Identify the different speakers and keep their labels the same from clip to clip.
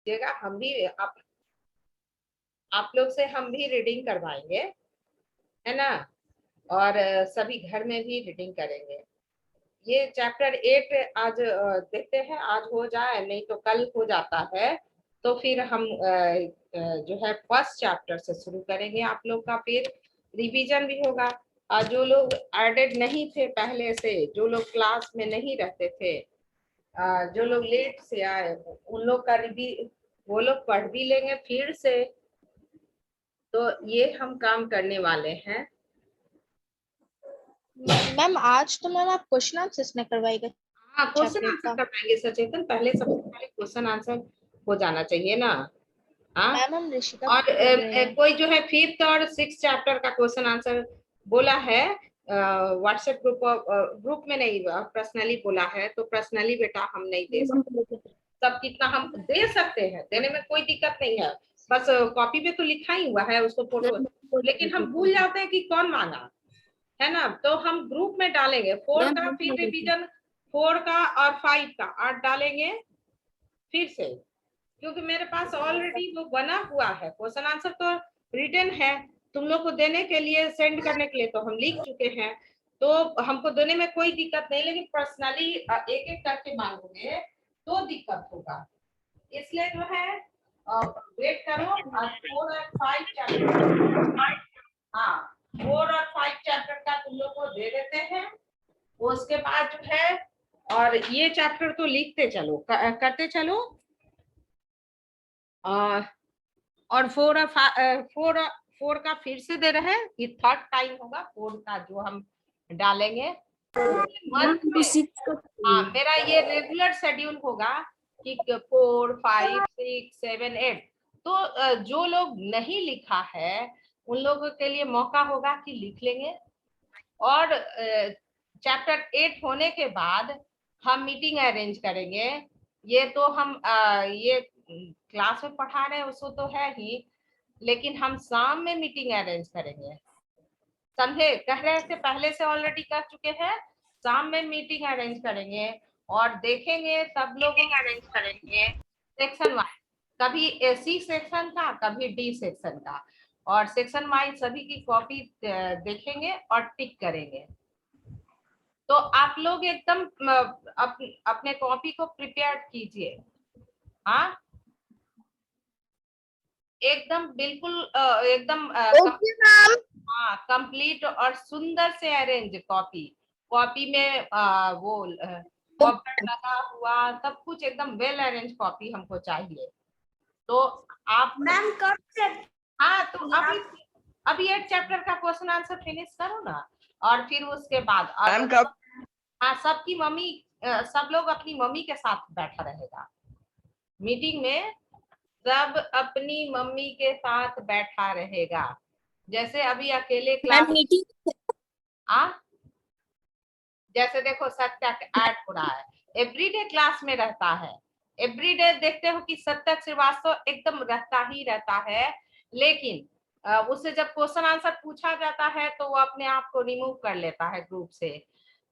Speaker 1: कीजिएगा, हम भी आप लोग से हम भी रीडिंग करवाएंगे, है ना। और सभी घर में भी रीडिंग करेंगे। ये चैप्टर 8 आज देखते हैं, आज हो जाए, नहीं तो कल हो जाता है। तो फिर हम जो है फर्स्ट चैप्टर से शुरू करेंगे आप लोग का, फिर रिवीजन भी होगा। और जो लोग एडेड नहीं थे पहले से, जो लोग क्लास में नहीं रहते थे, जो लोग लेट से आए, उन लोग का वो लोग पढ़ भी लेंगे फिर से। तो ये हम काम करने वाले हैं।
Speaker 2: मैम आज तो मैम आप क्वेश्चन आंसर्स में करवाएगा
Speaker 1: हाँ, क्वेश्चन
Speaker 2: चैप्टर
Speaker 1: आंसर
Speaker 2: का।
Speaker 1: करवाएंगे सचेतन, पहले सबसे पहले क्वेश्चन आंसर हो जाना चाहिए ना। हाँ।
Speaker 2: मैम हम ऋषिका
Speaker 1: और
Speaker 2: बोल रहे हैं।
Speaker 1: कोई जो है फिफ्थ और सिक्स चैप्टर का क्वेश्चन आंसर बोला है व्हाट्सएप ग्रुप में नहीं, पर्सनली बोला है, तो पर्सनली बेटा हम नहीं दे सकते। सब कितना हम दे सकते हैं, देने में कोई दिक्कत नहीं है। बस कॉपी पे तो लिखा ही हुआ है उसको फोटो, लेकिन हम भूल जाते हैं कि कौन मांगा, है ना। तो हम ग्रुप में डालेंगे 4 का, फिर रिवीजन 4 का और 5 का 8 डालेंगे फिर से, क्योंकि मेरे पास ऑलरेडी वो बना हुआ है क्वेश्चन आंसर, तो रिटन है तुम लोग को देने के लिए, सेंड करने के लिए तो हम लिख चुके हैं। तो हमको देने में कोई दिक्कत नहीं, लेकिन पर्सनली एक एक करके मांगोगे तो दिक्कत होगा। इसलिए जो है वेट करो। और 4 और 5 चैप्टर, हाँ 4 और 5 चैप्टर का तुम लोग को दे देते हैं। उसके बाद जो है, और ये चैप्टर तो लिखते चलो, करते चलो। और 4 का फिर से दे रहे हैं, ये थर्ड टाइम होगा 4 का जो हम डालेंगे मंथ में। हाँ, मेरा ये रेगुलर शेड्यूल होगा कि 4 5 6 7 8। तो जो लोग नहीं लिखा है उन लोगों के लिए मौका होगा कि लिख लेंगे। और चैप्टर 8 होने के बाद हम मीटिंग अरेंज करेंगे। ये तो हम ये क्लास में पढ़ा रहे हैं उसको तो है ही, लेकिन हम शाम में मीटिंग अरेंज करेंगे, समझे। कह रहे थे पहले से ऑलरेडी कर चुके हैं, शाम में मीटिंग अरेंज करेंगे और देखेंगे सब लोग अरेंज करेंगे सेक्शन वाइज, कभी सी सेक्शन का, कभी डी सेक्शन का, और सेक्शन वाइज सभी की कॉपी देखेंगे और टिक करेंगे। तो आप लोग एकदम अपने कॉपी को प्रिपेयर कीजिए। हाँ, एकदम बिल्कुल एकदम हाँ कंप्लीट और सुंदर से अरेंज कॉपी, कॉपी में वो बफर लगा हुआ, सब कुछ एकदम वेल अरेंज कॉपी हमको चाहिए। तो आप
Speaker 3: मैम कब से?
Speaker 1: हाँ, तो अभी 8 चैप्टर का क्वेश्चन आंसर फिनिश करो ना, और फिर उसके बाद हाँ सबकी मम्मी, सब लोग अपनी मम्मी के साथ बैठा रहेगा मीटिंग में, सब अपनी मम्मी के साथ बैठा रहेगा। जैसे अभी अकेले क्लास आ जैसे देखो सत्य ऐड हो रहा है, एवरीडे क्लास में रहता है, एवरीडे देखते हो कि सत्य श्रीवास्तव एकदम रहता ही रहता है। लेकिन उससे जब क्वेश्चन आंसर पूछा जाता है तो वो अपने आप को रिमूव कर लेता है ग्रुप से,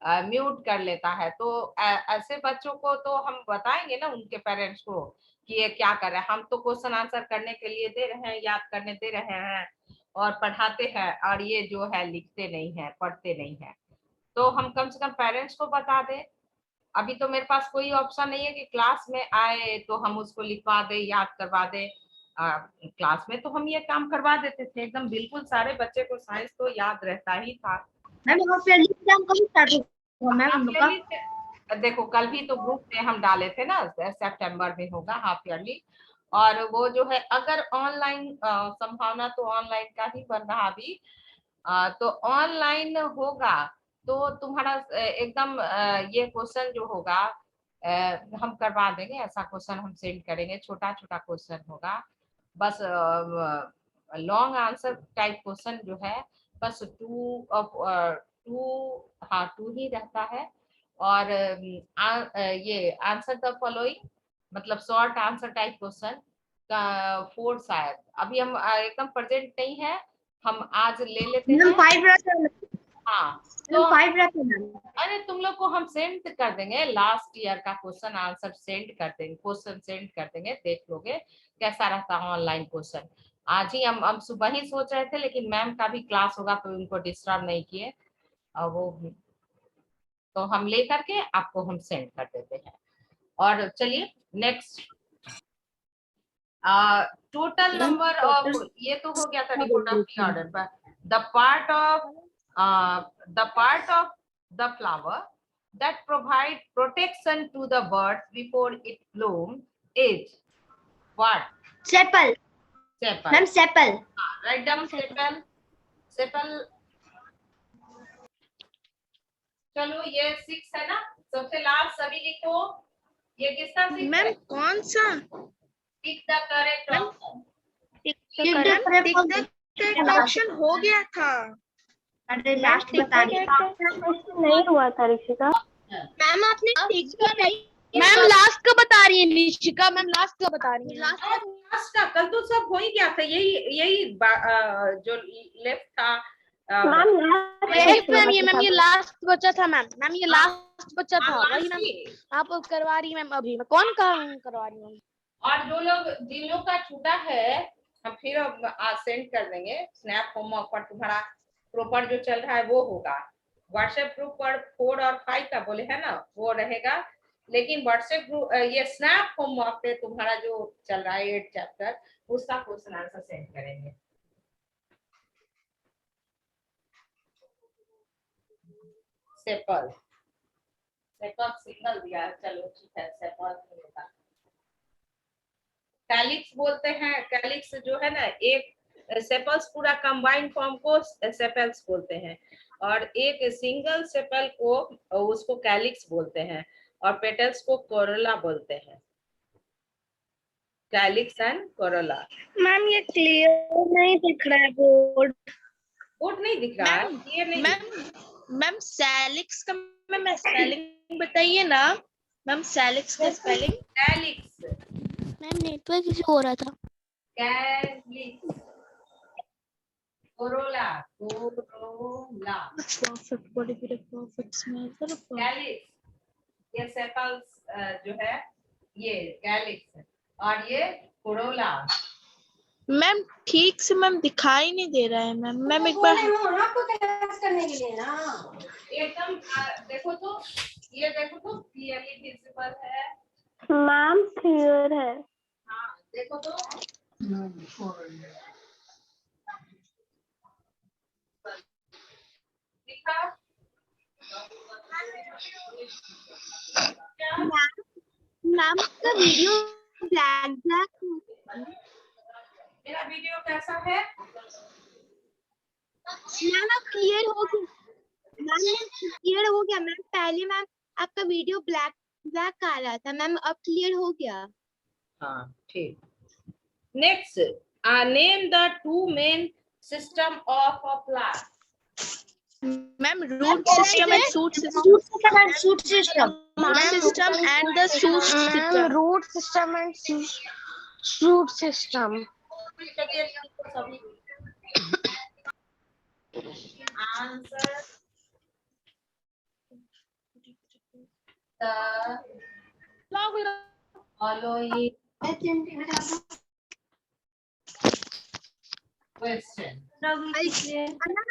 Speaker 1: म्यूट कर लेता है। तो ऐसे बच्चों को तो हम बताएंगे ना उनके पेरेंट्स को कि ये क्या कर रहे हैं, हम तो क्वेश्चन आंसर करने के लिए दे रहे हैं, याद करने दे रहे हैं और पढ़ाते हैं, और ये जो है लिखते नहीं है, पढ़ते नहीं है। तो हम कम से कम पेरेंट्स को बता दें। अभी तो मेरे पास कोई ऑप्शन नहीं है कि क्लास में आए तो हम उसको लिखवा दें, याद करवा दें। क्लास में तो हम ये काम करवा देते थे एकदम, बिल्कुल सारे बच्चे को साइंस तो याद रहता ही था।
Speaker 3: मैम हाफ ईयरली एग्जाम कब स्टार्ट होगा मैम हम लोग का?
Speaker 1: देखो कल भी तो ग्रुप में हम डाले थे ना, सितंबर में होगा हाफ ईयरली। और वो जो है अगर ऑनलाइन संभावना तो ऑनलाइन का ही बन रहा अभी, तो ऑनलाइन होगा तो तुम्हारा एकदम ये क्वेश्चन जो होगा हम करवा देंगे, ऐसा क्वेश्चन हम सेंड करेंगे, छोटा छोटा क्वेश्चन होगा, बस लॉन्ग आंसर टाइप क्वेश्चन जो है, बस टू ही रहता है। और ये आंसर द फॉलोइंग, मतलब शॉर्ट आंसर टाइप क्वेश्चन का 4 शायद, अभी हम एकदम प्रेजेंट नहीं है, हम आज ले लेते
Speaker 3: मैम
Speaker 1: हैं।
Speaker 3: 5 रहता है।
Speaker 1: हाँ तो
Speaker 3: 5 रहते मैम।
Speaker 1: अरे तुम लोग को हम सेंड कर देंगे, लास्ट ईयर का क्वेश्चन आंसर सेंड कर देंगे, क्वेश्चन सेंड कर देंगे, देख लोगे कैसा रहता है ऑनलाइन क्वेश्चन। आज ही हम सुबह ही सोच रहे थे, लेकिन मैम का भी क्लास होगा तो उनको डिस्टर्ब नहीं किए, और वो तो हम ले करके आपको हम सेंड कर देते हैं। और चलिए नेक्स्ट, टोटल नंबर ऑफ, ये तो हो गया था रिपोर्ट ऑफ द ऑर्डर, पर the part of the flower that provide protection to the birds before it bloom is what?
Speaker 3: Sepal
Speaker 1: Sepal.
Speaker 3: Ma'am, sepal.
Speaker 1: Write down sepal. Sepal. चलो ये 6 है ना, सबसे लास्ट सभी लिखो, ये किसका 6 है?
Speaker 2: मैम कौन सा?
Speaker 1: Pick the correct option.
Speaker 2: Option हो गया था।
Speaker 3: अरे लास्ट बता दी
Speaker 4: नहीं हुआ था ऋषिका।
Speaker 3: मैम, आपने
Speaker 2: मैम लास्ट का बता रही है निशिका, मैम लास्ट का बता रही है।
Speaker 1: लास्ट का कल तो सब हो ही गया था, यही जो लेफ्ट था।
Speaker 2: मैम ये लास्ट बचा था मैम ये लास्ट बचा था, वही मैम आप करवा रही मैम, अभी मैं कौन करवा रही हूँ।
Speaker 1: और जिन लोग का छूटा है हम फिर सेंड कर देंगे, स्नैप होमवर्क पर तुम्हारा प्रॉपर जो चल रहा है वो होगा। व्हाट्सएप ग्रुप पर 4 और 5 का बोले है ना, वो रहेगा, लेकिन व्हाट्सएप ग्रुप ये स्नैप होमवर्क पे तुम्हारा जो चल रहा है 8 चैप्टर, उसका क्वेश्चन आंसर सेंड करेंगे। सेपल सिग्नल दिया, चलो ठीक है, सेपल नहीं होगा। कैलिक्स बोलते हैं, कैलिक्स जो है ना, एक सेपल्स पूरा कंबाइंड फॉर्म को सेपल्स बोलते हैं, और एक सिंगल सेपल को उसको कैलिक्स बोलते हैं, और पेटल्स को कोरोला बोलते हैं। Calyx and Corolla.
Speaker 4: मैम ये क्लियर नहीं दिख रहा है बोर्ड
Speaker 1: नहीं दिख रहा है, ये नहीं।
Speaker 2: मैम सैलिक्स का मैम स्पेलिंग बताइए ना मैम, सैलिक्स का spelling.
Speaker 1: Calyx
Speaker 2: ma'am network issue हो रहा था।
Speaker 1: कैलिक्स, कोरोला कैलिक्स, ये सेपल्स जो है ये कैलिक्स, और ये कोरोला।
Speaker 2: मैम ठीक से मैम दिखाई नहीं दे रहा है मैम एक बार
Speaker 3: करने के लिए ना,
Speaker 1: एकदम देखो तो, ये देखो तो क्लियरली विजिबल है
Speaker 4: मैम, क्लियर है।
Speaker 1: हाँ देखो तो, दिखा
Speaker 3: मैम का वीडियो ब्लैक
Speaker 1: मेरा वीडियो कैसा है?
Speaker 3: मैम अब क्लियर हो गया, मैम पहले मैम आपका वीडियो ब्लैक आ रहा था मैम, अब क्लियर हो गया।
Speaker 1: हाँ ठीक। Next, name the 2 main system of a plant.
Speaker 2: Ma'am root system and shoot system
Speaker 3: and shoot system.
Speaker 2: And the shoot system.
Speaker 4: Root system and shoot system.
Speaker 1: Answer the following question.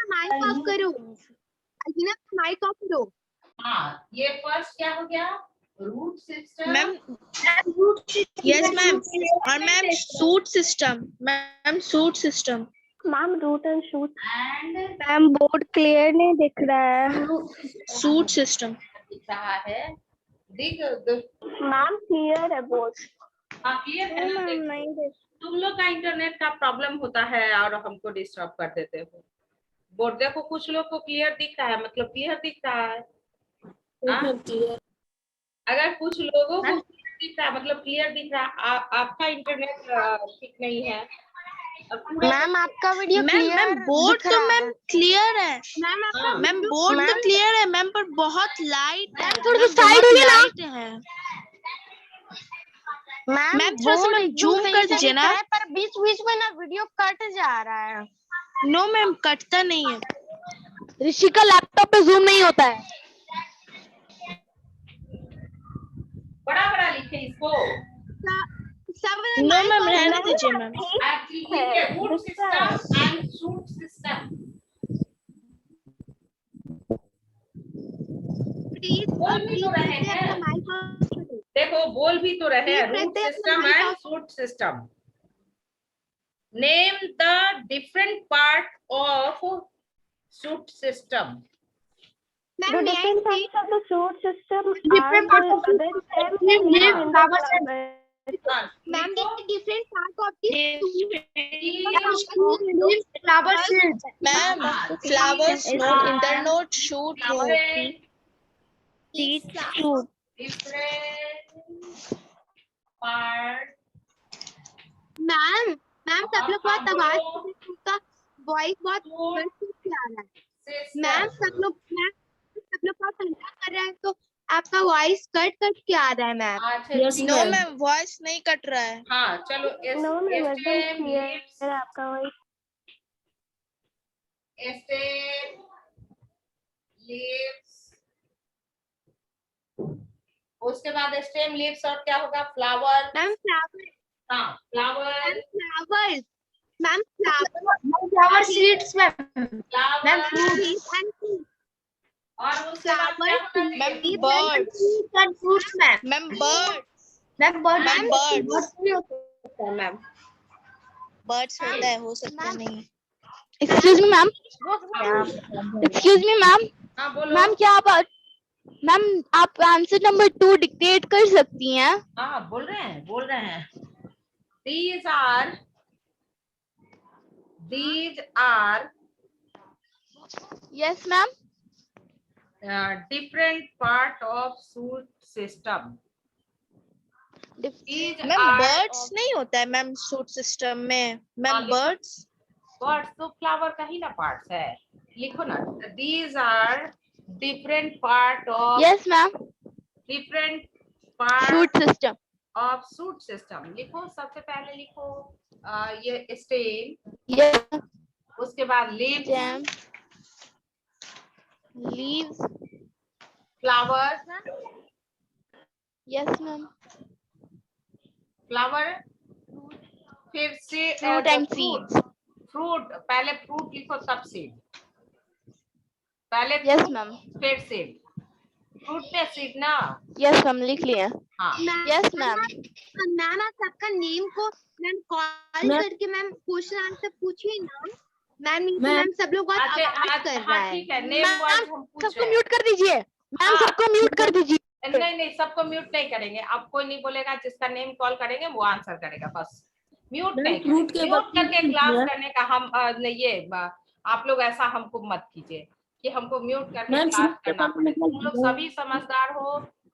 Speaker 3: Mic off करो, mic off करो।
Speaker 1: हाँ, ये first क्या हो गया? Root system.
Speaker 2: Ma'am yes ma'am, और ma'am shoot system, ma'am shoot system.
Speaker 4: Ma'am root and shoot.
Speaker 1: And
Speaker 4: ma'am board clear नहीं दिख रहा है।
Speaker 2: शूट सिस्टम
Speaker 1: दिख रहा है, दिख
Speaker 4: मैम क्लियर है बोर्ड।
Speaker 1: हाँ क्लियर है ना?
Speaker 4: मैम नहीं दिख।
Speaker 1: तुम लोग का इंटरनेट का प्रॉब्लम होता है और हमको डिस्टर्ब कर देते हो। बोर्ड देखो, कुछ लोग को क्लियर दिख रहा है, मतलब क्लियर दिख रहा है। अगर कुछ लोगों को क्लियर दिख रहा है मतलब क्लियर दिख रहा है, आपका इंटरनेट ठीक नहीं है।
Speaker 4: मैम आपका वीडियो
Speaker 2: मैम बोर्ड तो मैम क्लियर है मैम, बोर्ड तो क्लियर है मैम, पर बहुत लाइट है, थोड़ा साइड हो गया है मैम, थोड़ा सा मैम जूम कर दीजिए ना,
Speaker 4: पर बीच बीच में ना वीडियो कट जा रहा है।
Speaker 2: नो मैम कटता नहीं है।
Speaker 4: ऋषि का लैपटॉप पे जूम नहीं होता है।
Speaker 1: बड़ा बड़ा लिखे इसको।
Speaker 2: नो मैम, रहने दीजिए ma'am.
Speaker 1: Root system and shoot system. बोल भी तो रहे हैं, देखो बोल भी तो रहे हैं, root system and shoot system. Name the different part of shoot system.
Speaker 4: The different parts of the suit system
Speaker 3: Different parts of the
Speaker 4: and
Speaker 3: leaf, flowers, and
Speaker 2: Ma'am, the different part of the
Speaker 3: leaf, flowers, seeds.
Speaker 2: Ma'am, flowers, note, internote, shoot, root.
Speaker 4: seeds, fruit.
Speaker 1: different part।
Speaker 2: Ma'am सब लोग बहुत आवाज का voice बहुत से आ रहा है। Ma'am सब लोग बहुत हल्ला कर रहे हैं तो आपका वॉइस कट के आ रहा है मैम।
Speaker 1: अच्छा
Speaker 2: नो मैम, वॉइस नहीं कट रहा है।
Speaker 1: हाँ चलो
Speaker 4: No, मैम एकदम क्लियर है आपका वॉइस।
Speaker 1: लीव्स, उसके बाद स्टेम लीव्स और क्या होगा? फ्लावर।
Speaker 2: Ma'am flower.
Speaker 1: हाँ flower.
Speaker 2: Flowers ma'am,
Speaker 3: Flower seeds, ma'am.
Speaker 1: Flower और उसके बाद क्या होना चाहिए?
Speaker 2: Ma'am
Speaker 3: Birds and fruits, ma'am.
Speaker 2: Ma'am birds.
Speaker 3: Ma'am, birds.
Speaker 2: Ma'am, birds.
Speaker 3: Birds भी हो सकता है, ma'am.
Speaker 2: बर्ड्स होता है, हो सकता नहीं।
Speaker 4: Excuse me, ma'am. Excuse me, ma'am.
Speaker 1: हाँ बोलो।
Speaker 4: मैम क्या आप आंसर नंबर 2 डिक्टेट कर सकती हैं?
Speaker 1: हाँ बोल रहे हैं। These are
Speaker 4: Yes, ma'am.
Speaker 1: different part of suit system। These
Speaker 2: ma'am
Speaker 1: are
Speaker 2: birds नहीं होता है मैम सूट सिस्टम में। मैम बर्ड्स
Speaker 1: birds तो फ्लावर का ही ना पार्ट्स है, लिखो ना। These are different part of
Speaker 4: Yes, ma'am.
Speaker 1: different part
Speaker 4: Fruit system.
Speaker 1: of suit system। लिखो, सबसे पहले लिखो ये स्टेम,
Speaker 4: Yes.
Speaker 1: उसके बाद leaves,
Speaker 4: Jam. Leaves.
Speaker 1: Flowers,
Speaker 4: Yes, ma'am.
Speaker 1: Flower, फिर से
Speaker 4: Fruit and seeds.
Speaker 1: फ्रूट, पहले फ्रूट लिखो तब सीड, पहले
Speaker 4: Yes,
Speaker 1: fruit,
Speaker 4: ma'am.
Speaker 1: फिर सीड, फ्रूट पे सीड ना।
Speaker 4: Yes, ma'am. लिख लिया।
Speaker 1: हाँ
Speaker 4: Yes, ma'am.
Speaker 2: मैम आप सबका नेम को मैम कॉल करके मैम क्वेश्चन आंसर पूछिए ना। मैम सब लोग बहुत आवाज कर रहा है।
Speaker 1: ठीक है, नेम वाइज हम पूछ
Speaker 4: सबको
Speaker 1: रहे हैं।
Speaker 4: म्यूट कर दीजिए। मैम सबको म्यूट कर दीजिए।
Speaker 1: नहीं सबको म्यूट नहीं करेंगे, अब कोई नहीं बोलेगा, जिसका नेम कॉल करेंगे वो आंसर करेगा, बस म्यूट नहीं करेंगे। म्यूट करके क्लास करने का हम ये आप लोग ऐसा हमको मत कीजिए कि हमको म्यूट करके क्लास करना पड़े। तुम लोग सभी समझदार हो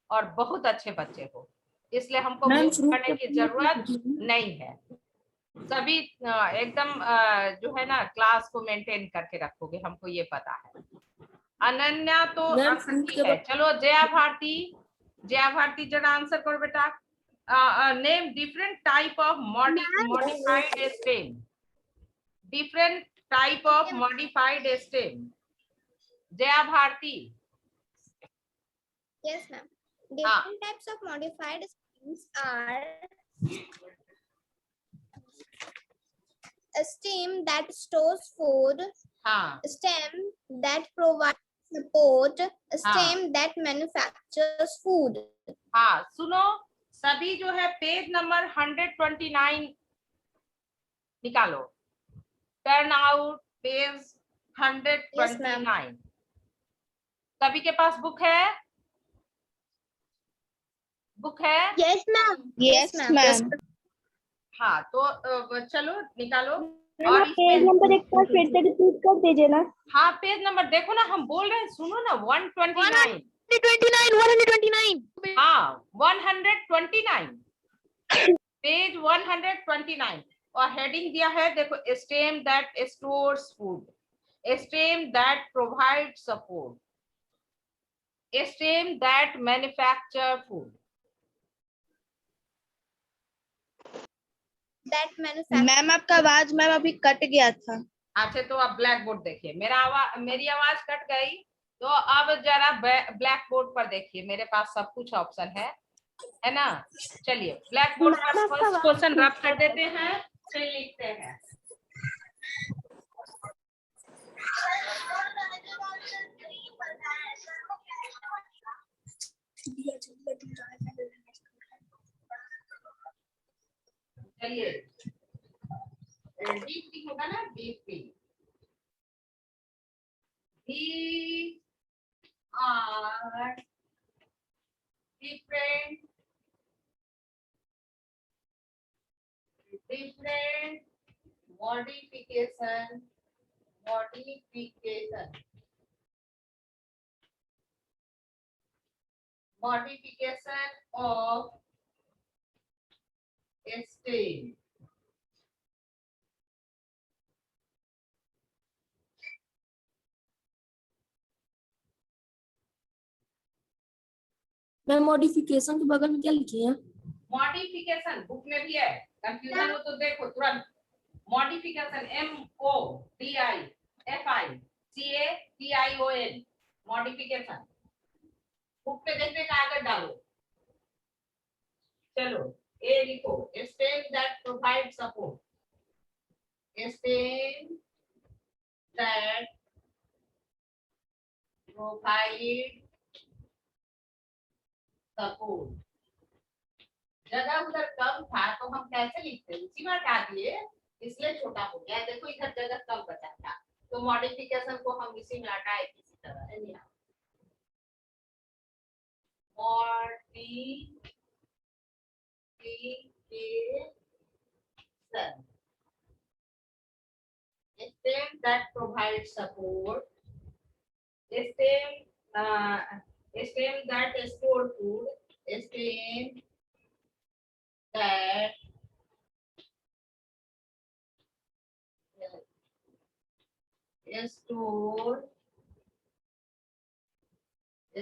Speaker 1: और बहुत अच्छे बच्चे हो, इसलिए हमको म्यूट करने की जरूरत नहीं है। सभी एकदम जो है ना क्लास को मेंटेन करके रखोगे, हमको ये पता है। अनन्या तो आसक्ति है। चलो जया भारती जरा आंसर करो बेटा। Name different type of modified stem. Different type of modified stem. Jaya Bharati.
Speaker 5: Yes, ma'am. Different types of modified stems are a stem that stores food,
Speaker 1: हाँ
Speaker 5: stem that provides support, a stem that manufactures food.
Speaker 1: हाँ सुनो, सभी जो है page number 129 निकालो। Turn out page 129। सभी के पास book है?
Speaker 2: Yes ma'am. Yes ma'am.
Speaker 1: हाँ तो चलो निकालो।
Speaker 4: और पेज नंबर एक बार फिर से रिपीट कर दीजिए ना।
Speaker 1: हाँ पेज नंबर देखो ना, हम बोल रहे हैं, सुनो ना। 129।
Speaker 4: 129।
Speaker 1: हाँ 129 पेज 129 और हेडिंग दिया है देखो, stem that stores food, stem that provide support, stem that manufacture food.
Speaker 5: That manufacture
Speaker 2: ma'am आपका आवाज मैम अभी कट गया था।
Speaker 1: अच्छा, तो अब ब्लैक बोर्ड देखिए। मेरी आवाज कट गई, तो अब जरा ब्लैक बोर्ड पर देखिए, मेरे पास सब कुछ ऑप्शन है ना। चलिए ब्लैक बोर्ड पर फर्स्ट क्वेश्चन रब कर देते हैं, फिर लिखते हैं। चलिए डीपी होगा ना, DP are different modification of a stem.
Speaker 3: मैं मॉडिफिकेशन के बगल में क्या लिखी है?
Speaker 1: मॉडिफिकेशन बुक में भी है, कंफ्यूजन हो तो देखो तुरंत। मॉडिफिकेशन MODIFICATION, मॉडिफिकेशन बुक पे देखने का आगे डालो। चलो ए लिखो, stem that provide support, stem that provide support. जगह उधर कम था तो हम कैसे लिखते, उसी में हटा दिए, इसलिए छोटा हो गया। देखो इधर जगह कम बचा था, तो मॉडिफिकेशन को हम इसी में हटाए किसी तरह। Modification stem that provides support, stem that store food, stem that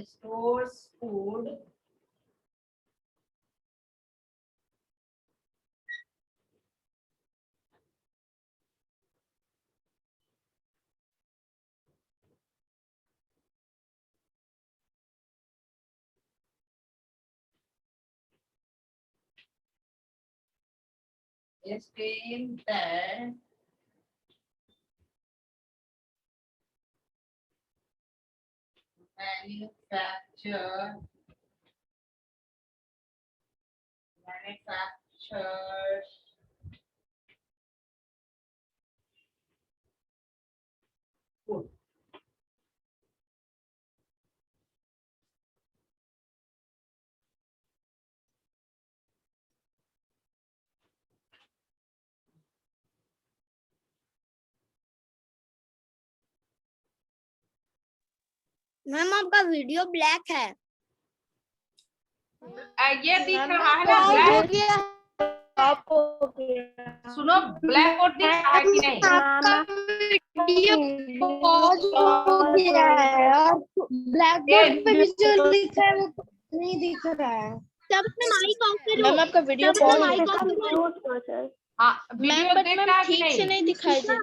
Speaker 1: stores food stem that manufactures food.
Speaker 5: Ma'am आपका वीडियो ब्लैक है।
Speaker 1: ये दिख रहा है ना ब्लैक? सुनो, ब्लैक बोर्ड दिख रहा है कि नहीं?
Speaker 2: आपका वीडियो पॉज हो गया है और ब्लैक बोर्ड पे भी जो लिखा है वो नहीं दिख रहा है। तब अपने माइक ऑफ करो।
Speaker 4: मैम आपका वीडियो
Speaker 2: तब
Speaker 4: पॉज
Speaker 2: अपना
Speaker 4: हो
Speaker 2: माइक
Speaker 4: गया।
Speaker 2: ऑफ करो।
Speaker 1: हाँ, वीडियो देख रहा है कि
Speaker 4: ठीक से नहीं दिखाई दे रहा।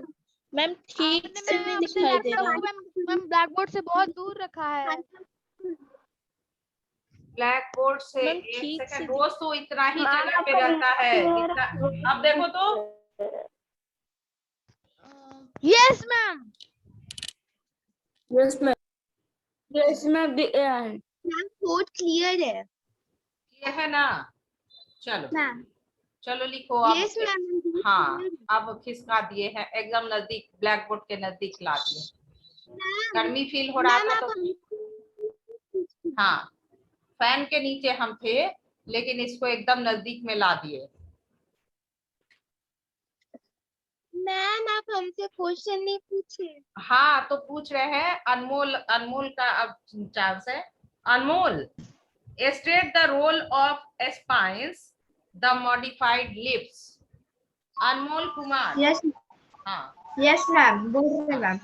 Speaker 4: मैम ठीक से नहीं दिखाई दे रहा।
Speaker 6: मैम ब्लैक बोर्ड से बहुत दूर रखा है।
Speaker 1: ब्लैक बोर्ड से
Speaker 4: मैम,
Speaker 1: एक
Speaker 4: ठीक से
Speaker 1: सेकंड, रोज तो इतना ही जगह पे रहता है जितना। अब देखो तो,
Speaker 6: यस मैम।
Speaker 3: यस मैम दिख रहा है।
Speaker 2: मैम कोड क्लियर है।
Speaker 1: ये है ना। चलो
Speaker 2: मैम
Speaker 1: चलो लिखो अब।
Speaker 2: Yes ma'am.
Speaker 1: हाँ, अब खिसका दिए हैं, एकदम नजदीक, ब्लैक बोर्ड के नजदीक ला दिए। गर्मी फील हो रहा था तो हाँ, फैन के नीचे हम थे, लेकिन इसको एकदम नजदीक में ला दिए।
Speaker 2: मैम आप हमसे क्वेश्चन नहीं पूछे।
Speaker 1: हाँ, तो पूछ रहे हैं। अनमोल का अब चांस है। Anmol, state the role of spines the modified leaves. Anmol Kumar.
Speaker 3: Yes
Speaker 1: हाँ
Speaker 3: यस मैम, बोल रहे हैं ma'am.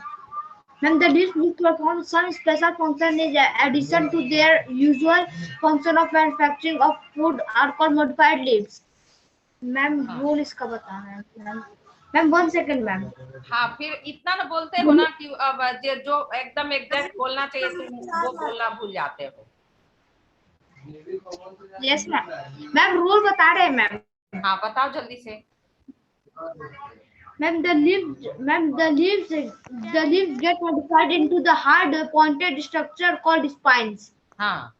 Speaker 3: When the dish will perform some special function in addition to their usual function of manufacturing of food are called modified leaves. Ma'am
Speaker 1: हाँ।
Speaker 3: Rule इसका बताना है ma'am. Ma'am 1 second ma'am.
Speaker 1: हाँ, फिर इतना ना बोलते हो ना कि अब जो एकदम एग्जैक्ट बोलना चाहिए तुम वो बोलना भूल जाते हो।
Speaker 3: Yes ma'am. मैम रूल बता रहे हैं मैम।
Speaker 1: हाँ, बताओ जल्दी से।
Speaker 3: Ma'am, the leaves get modified into the hard pointed structure called spines.
Speaker 1: हाँ,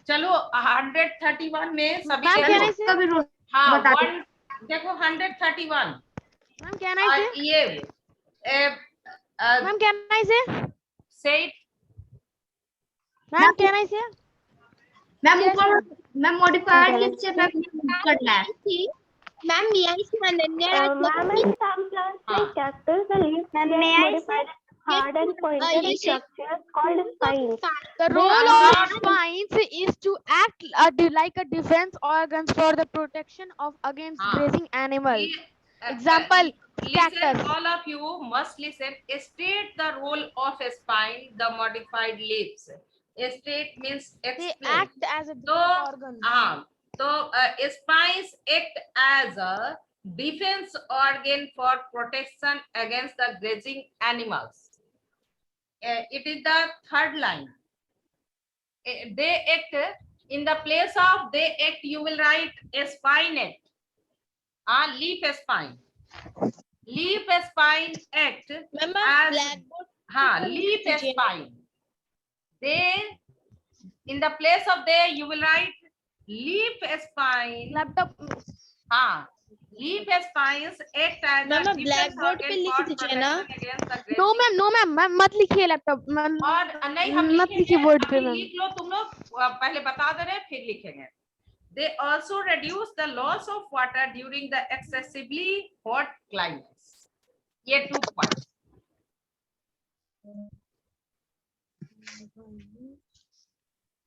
Speaker 1: चलो 131 में सभी
Speaker 6: मैम
Speaker 1: देखो।
Speaker 6: कैन आई से
Speaker 3: का भी रूल
Speaker 1: हाँ,
Speaker 3: बता
Speaker 1: वन देखो 131
Speaker 6: मैम कैन आई
Speaker 1: और
Speaker 6: से
Speaker 1: ये
Speaker 6: मैम कैन आई से
Speaker 1: सेट
Speaker 6: मैम कैन आई से
Speaker 3: मैम
Speaker 6: Yes,
Speaker 3: ऊपर
Speaker 6: ma'am.
Speaker 3: मैम मॉडिफाइड लीफ से मैम करना है।
Speaker 2: Ma'am Ananya,
Speaker 7: Ma'am, in some plants like cactus, the leaves get modified hard and pointed structures called spines.
Speaker 6: The role of spines is to act like a defense organs for the protection of against
Speaker 1: हाँ.
Speaker 6: grazing animals.
Speaker 1: ये
Speaker 6: Example,
Speaker 1: listen,
Speaker 6: cactus.
Speaker 1: all of you must listen. State the role of a spine, the modified leaves. State means
Speaker 6: They
Speaker 1: explain.
Speaker 6: act as a
Speaker 1: So,
Speaker 6: defense organ.
Speaker 1: हाँ, तो spines act as a defense organ for protection against the grazing animals. It is the third line. They act in the place of they act. You will write a spinette. Leaf spine. Leaf spine act as leaf spine. They in the place of they you will write leaf spine.
Speaker 6: Laptop.
Speaker 1: Leaf spines act as a defense organ for protection against the grazing.
Speaker 6: No ma'am मत लिखिए laptop
Speaker 1: और नहीं हम
Speaker 6: मत लिखिए board पे ma'am.
Speaker 1: लिख लो तुम लोग पहले बता दे रहे फिर लिखेंगे। They also reduce the loss of water during the excessively hot climates. ये 2 points.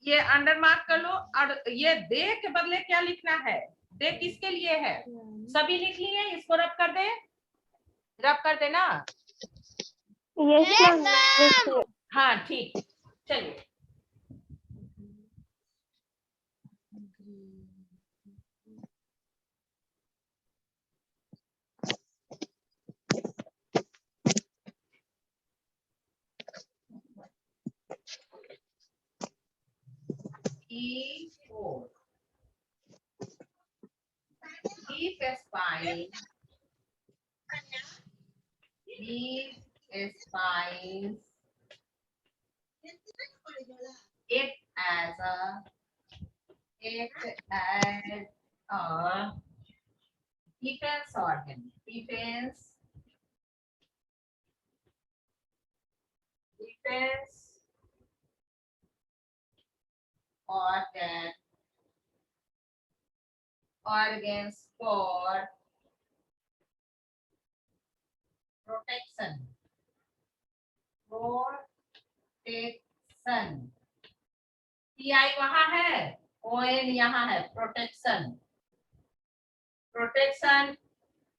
Speaker 1: ये अंडर मार्क कर लो और ये दे के बदले क्या लिखना है? दे किसके लिए है? सभी लिख लिए, इसको रब कर दे, ना?
Speaker 7: Yes, ma'am.
Speaker 1: हाँ ठीक, चलिए। E4 leaf spine. Leaf spines it as a defense organ. Defense organs for protection. TI वहां है, ON यहाँ है, protection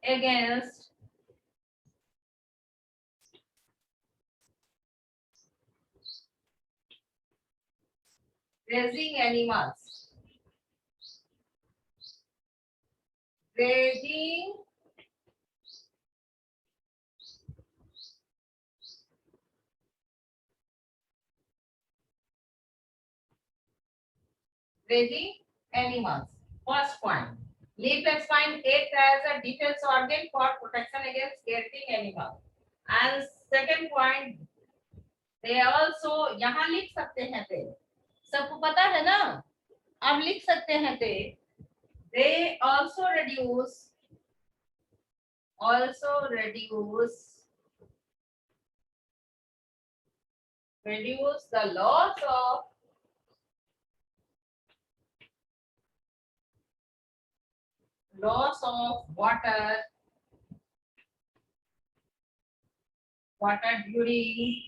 Speaker 1: against grazing animals. Grazing animals. First point. Leaf spine act as a defense organ for protection against grazing animals. And second point, they also यहाँ लिख सकते हैं थे, सबको पता है ना? अब लिख सकते हैं थे. They also reduce the loss of water during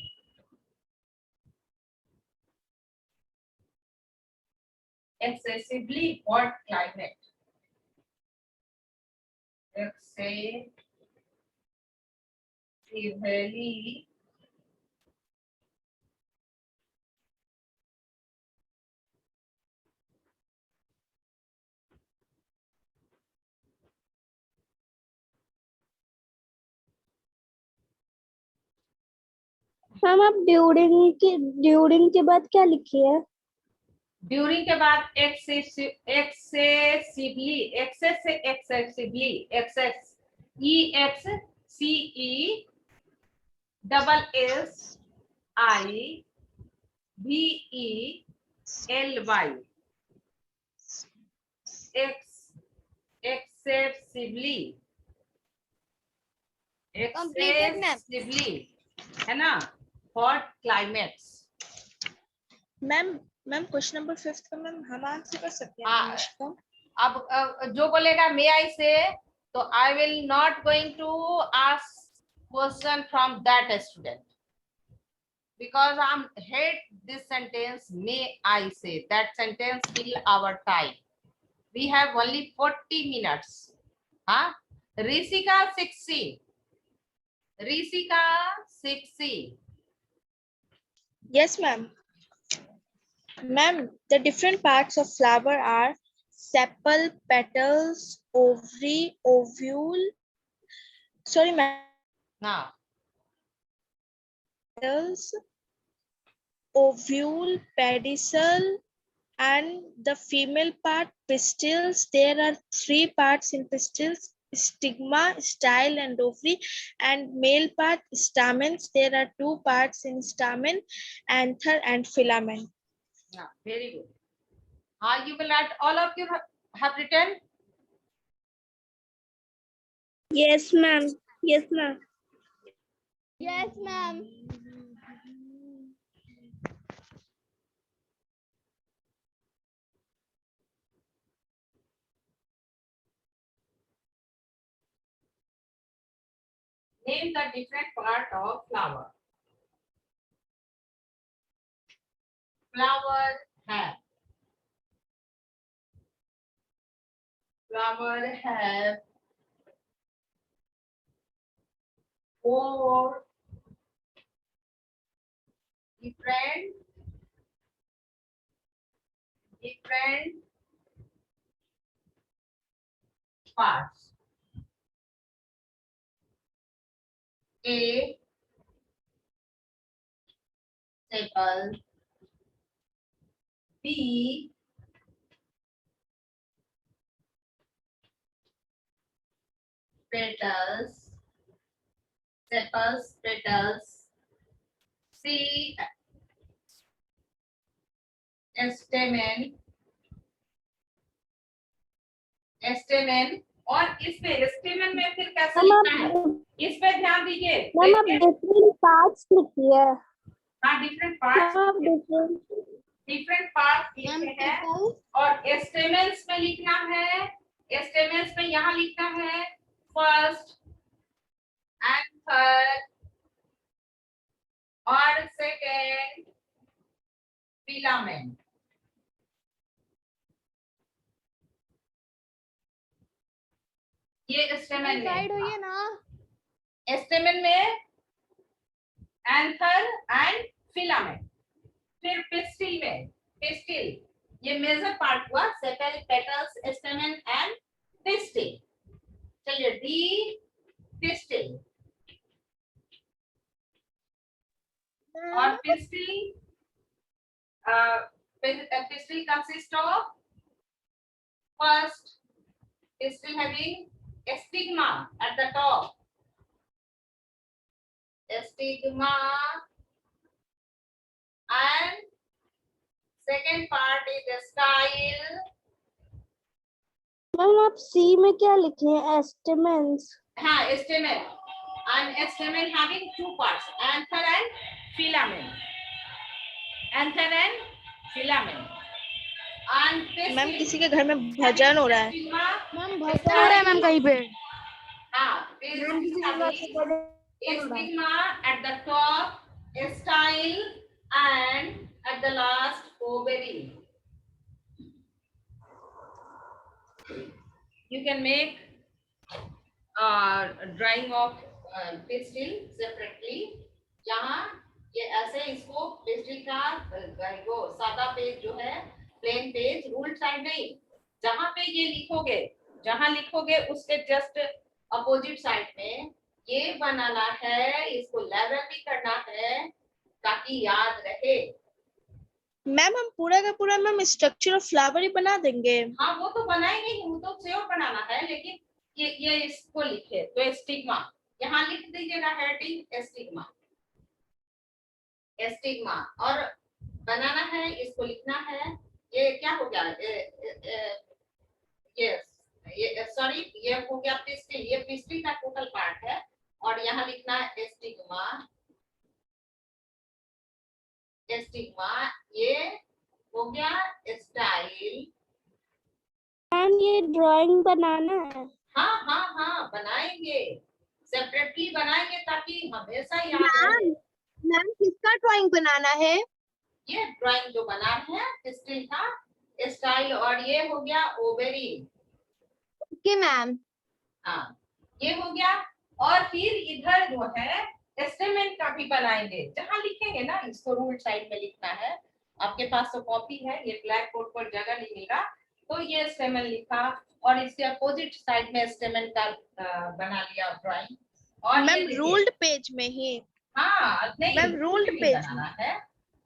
Speaker 1: excessively hot climate. Excessively
Speaker 7: ma'am आप ड्यूरिंग के बाद क्या लिखी है?
Speaker 1: ड्यूरिंग के बाद excessively, excess EXCE double SIVELY excessively
Speaker 5: Completed, ma'am.
Speaker 1: है ना, hot climates.
Speaker 8: Ma'am question number 5 का मैम हम आंसर कर सकते हैं
Speaker 1: हाँ।
Speaker 8: इंग्लिश का?
Speaker 1: अब जो बोलेगा मे आई से, तो I will not going to ask question from that student, because I hate this sentence, may I say. That sentence kill our time. We have only 40 minutes. Huh? Risika 6C. Risika 6C.
Speaker 8: Yes, ma'am. Ma'am, the different parts of flower are sepal, petals, ovary, ovule. Sorry, ma'am.
Speaker 1: Now,
Speaker 8: Petals, ovule, pedicel, and the female part, pistils. There are 3 parts in pistils: stigma, style, and ovary. And male part, stamens. There are 2 parts in stamen: anther and filament.
Speaker 1: yeah, very good. You will add, all of you have written.
Speaker 7: Yes, ma'am. Yes, ma'am.
Speaker 4: Yes, ma'am.
Speaker 1: Name the different part of flower. Flower have four different parts. A, sepal. B, petals. Sepals, petals. C, stamen. और इसमें स्टेमन में फिर कैसे लिखना है, इस पे ध्यान दीजिए।
Speaker 7: मैम आप डिफरेंट पार्ट्स लिखी है।
Speaker 1: हाँ, डिफरेंट पार्ट्स लिखे हैं। और स्टेमन्स में लिखना है, स्टेमन्स में यहाँ लिखना है फर्स्ट एंड थर्ड और सेकेंड फिलामेंट। ये स्टेमन में,
Speaker 4: ना
Speaker 1: स्टेमन में एंथर एंड फिलामेंट। फिर पिस्टिल में, पिस्टिल ये मेजर पार्ट हुआ, सेपल, पेटल्स, स्टेमन एंड पिस्टिल। चलिए डी, पिस्टिल। और pistil consists of first pistil having a stigma at the top, and second part is the style.
Speaker 7: Ma'am आप सी में क्या लिखे हैं? एस्टिमेंट्स।
Speaker 1: हाँ, stamen, and stamen having 2 parts, anther and filament. Anther and filament. And pistil,
Speaker 8: ma'am किसी के घर में भजन हो रहा है।
Speaker 6: मैम भजन हो रहा है मैम कहीं पे।
Speaker 1: हाँ, stigma at the top, style, and at the last ovary. You can make drawing of pistil separately. यहाँ ये ऐसे इसको pistil का वो सादा पेज जो है, प्लेन पेज, रूल साइड नहीं, जहाँ पे ये लिखोगे, जहाँ लिखोगे उसके जस्ट अपोजिट साइड में ये बनाना है, इसको लेवल भी करना है ताकि याद रहे।
Speaker 8: मैम हम पूरा का पूरा मैम स्ट्रक्चर ऑफ फ्लावर ही बना देंगे।
Speaker 1: हाँ वो तो बनाएंगे ही, वो तो सेव बनाना है, लेकिन ये इसको लिखे तो स्टिग्मा यहाँ लिख दीजिएगा, हेडिंग स्टिग्मा, स्टिग्मा, और बनाना है, इसको लिखना है। ये क्या हो गया, ये सॉरी, ये हो गया पिस्टिल, ये पिस्टिल का टोटल पार्ट है, और यहाँ लिखना है स्टिग्मा, स्टिग्मा, ये हो गया स्टाइल।
Speaker 7: मैम ये ड्राइंग बनाना है।
Speaker 1: हाँ हाँ हाँ बनाएंगे, सेपरेटली बनाएंगे ताकि हमेशा याद रहे।
Speaker 2: मैम किसका ड्राइंग बनाना है?
Speaker 1: ये ड्राइंग जो बना है पिस्टिल का स्टाइल, और ये हो गया ओवेरी।
Speaker 2: Okay ma'am.
Speaker 1: हाँ ये हो गया, और फिर इधर जो है स्टेटमेंट का भी बनाएंगे, जहाँ लिखेंगे ना इसको रूल साइड में लिखना है। आपके पास तो कॉपी है, ये ब्लैक बोर्ड पर जगह नहीं मिलेगा, तो ये स्टेटमेंट लिखा, और इसके अपोजिट साइड में स्टेटमेंट का बना लिया ड्राइंग। और
Speaker 8: मैम रूल्ड पेज में ही।
Speaker 1: हाँ नहीं
Speaker 8: मैम रूल्ड पेज
Speaker 1: बनाना है,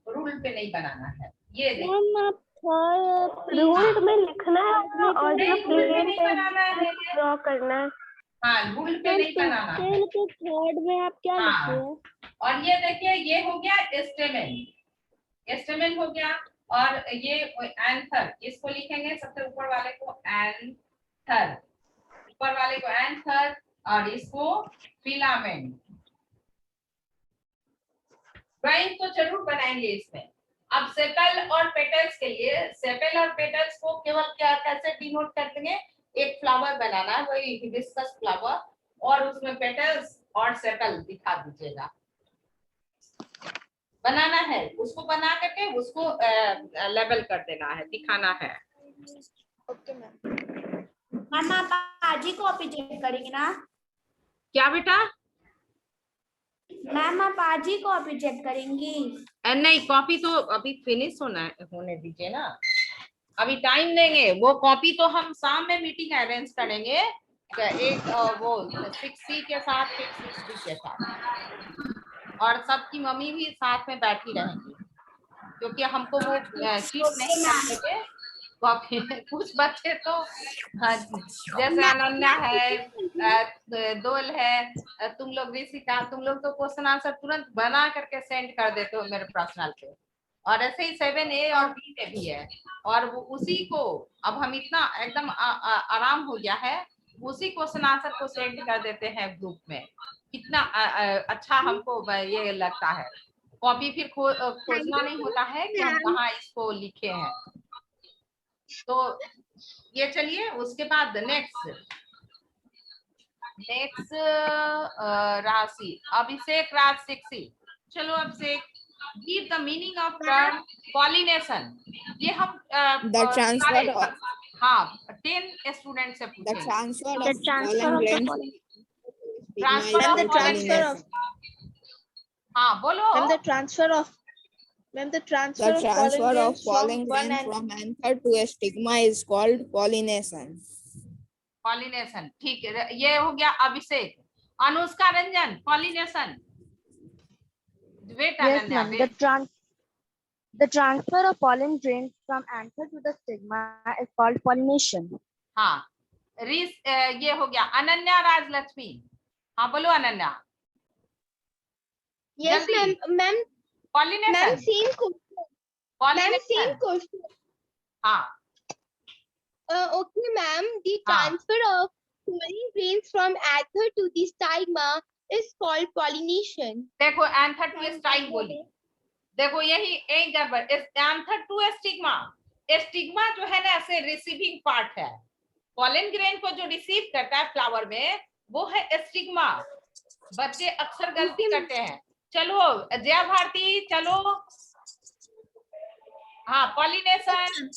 Speaker 1: रूल पे नहीं बनाना है। ये देखो
Speaker 7: मैम आप रूल्ड में लिखना है और जो प्लेन पे ड्रॉ करना है।
Speaker 1: हाँ रूल पे नहीं बनाना है।
Speaker 7: पिस्टल के थर्ड में आप क्या लिखे हैं?
Speaker 1: और ये देखिए ये हो गया स्टेटमेंट, स्टेटमेंट हो गया, और ये एंथर, इसको लिखेंगे सबसे ऊपर वाले को एंथर, ऊपर वाले को एंथर, और इसको फिलामेंट। ड्राइंग तो जरूर बनाएंगे इसमें। अब सेपल और पेटल्स के लिए, सेपल और पेटल्स को केवल क्या कैसे डिनोट कर देंगे, एक फ्लावर बनाना है, वही हिबिस्कस फ्लावर, और उसमें पेटल्स और सेपल दिखा दीजिएगा। बनाना है, उसको बना करके उसको लेबल कर देना है, दिखाना है।
Speaker 8: Okay ma'am.
Speaker 5: मैम आप आज ही कॉपी चेक करेंगे ना?
Speaker 1: क्या बेटा?
Speaker 5: मैम आप आज ही कॉपी चेक करेंगी?
Speaker 1: नहीं, कॉपी तो अभी फिनिश होने दीजिए ना, अभी टाइम देंगे। वो कॉपी तो हम शाम में मीटिंग अरेंज करेंगे, एक वो 6C के साथ, 660 के साथ, और सबकी मम्मी भी साथ में बैठी रहेंगी, क्योंकि हमको वो शीट नहीं करने के कॉपी। कुछ बच्चे तो जैसे अनन्या है, दोल है, तुम लोग ऋषिका, तुम लोग तो क्वेश्चन आंसर तुरंत बना करके सेंड कर देते हो मेरे पर्सनल पे, और ऐसे ही 7A और B में भी है, और वो उसी को अब हम इतना एकदम आराम हो गया है, उसी क्वेश्चन आंसर को सेंड कर देते हैं ग्रुप में। कितना अच्छा हमको ये लगता है, कॉपी फिर खोजना नहीं होता है कि हम कहाँ इसको लिखे हैं। तो ये चलिए, उसके बाद नेक्स्ट राशि, अभिषेक राजशिक्षी। चलो Abhishek, give the meaning of term pollination. ये हम
Speaker 9: The transfer of
Speaker 1: हाँ 10 स्टूडेंट से
Speaker 9: the
Speaker 1: पूछेंगे।
Speaker 9: transfer
Speaker 7: The
Speaker 9: of
Speaker 7: transfer
Speaker 9: pollen
Speaker 7: of the
Speaker 9: grains
Speaker 7: pollen.
Speaker 1: Transfer
Speaker 8: Ma'am,
Speaker 1: of
Speaker 8: the transfer of
Speaker 1: हाँ बोलो।
Speaker 8: Ma'am, the transfer of
Speaker 9: pollen
Speaker 8: one
Speaker 9: grain
Speaker 8: and
Speaker 9: from anther to a stigma is called pollination.
Speaker 1: Pollination, ठीक है, ये हो गया Abhishek. Anushka Ranjan, pollination. Wait
Speaker 6: Yes,
Speaker 1: Ananya,
Speaker 6: ma'am.
Speaker 1: wait.
Speaker 6: The transfer of pollen grains from anther to the stigma is called pollination.
Speaker 1: हाँ ये हो गया अनन्या राजलक्ष्मी। हाँ बोलो अनन्या।
Speaker 2: Yes
Speaker 1: जल्दी।
Speaker 2: Ma'am. Ma'am
Speaker 1: pollination,
Speaker 2: same question. Ma'am same question.
Speaker 1: हाँ
Speaker 2: Okay ma'am, the
Speaker 1: हाँ।
Speaker 2: transfer of pollen grains from anther to the stigma is called pollination.
Speaker 1: देखो एंथर टू स्टाइल बोली, देखो यही एक गड़बड़, एंथर टू स्टिग्मा। स्टिग्मा जो है ना ऐसे रिसीविंग पार्ट है, पॉलन ग्रेन को जो रिसीव करता है फ्लावर में वो है स्टिग्मा। बच्चे अक्सर गलती करते हैं। चलो जया भारती, चलो। हाँ पॉलिनेशन।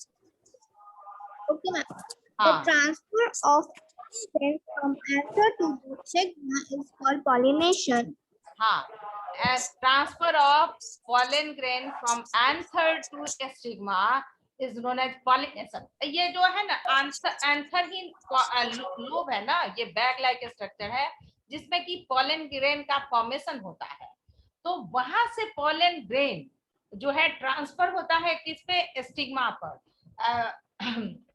Speaker 2: Okay ma'am.
Speaker 1: हाँ
Speaker 2: The transfer of pollen from anther to the stigma is called pollination.
Speaker 1: हाँ, transfer of pollen grain from anther to stigma is known as pollination. ये जो है ना एंथर ही लोब है ना, ये बैग लाइक स्ट्रक्चर है जिसमें कि पॉलन ग्रेन का फॉर्मेशन होता है, तो वहां से पॉलन ग्रेन जो है ट्रांसफर होता है किस पे, स्टिग्मा पर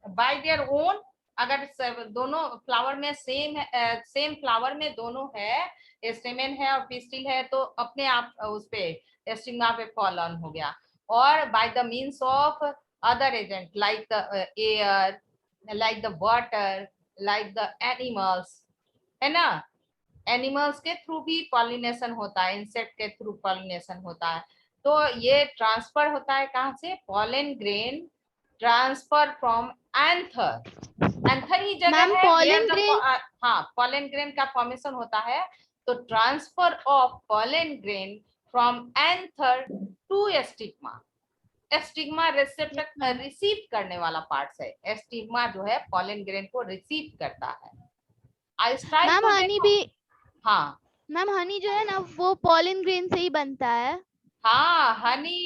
Speaker 1: बाय देयर ओन। अगर दोनों फ्लावर में सेम फ्लावर में दोनों है, स्टेमेन है और पिस्टिल है, तो अपने आप उस पे स्टिग्मा पे पॉलन हो गया। और by the means of other agent like the air, like the water, like the animals, है ना, एनिमल्स के थ्रू भी पॉलिनेशन होता है, इंसेक्ट के थ्रू पॉलिनेशन होता है। तो ये ट्रांसफर होता है कहाँ से, pollen grain transfer from anther. Anther ही जगह
Speaker 4: Ma'am,
Speaker 1: है
Speaker 4: pollen
Speaker 1: where the
Speaker 4: grain-
Speaker 1: हाँ, पॉलन ग्रेन का फॉर्मेशन होता है। तो transfer of pollen grain from anther to stigma. Stigma receive करने वाला पार्ट है, स्टिग्मा जो है पॉलन ग्रेन को रिसीव करता है। आइस्टाइल
Speaker 4: मैम
Speaker 1: को
Speaker 4: हनी
Speaker 1: देखो।
Speaker 4: भी,
Speaker 1: हाँ
Speaker 4: मैम हनी जो है ना वो पॉलन ग्रेन से ही बनता है।
Speaker 1: हाँ, हनी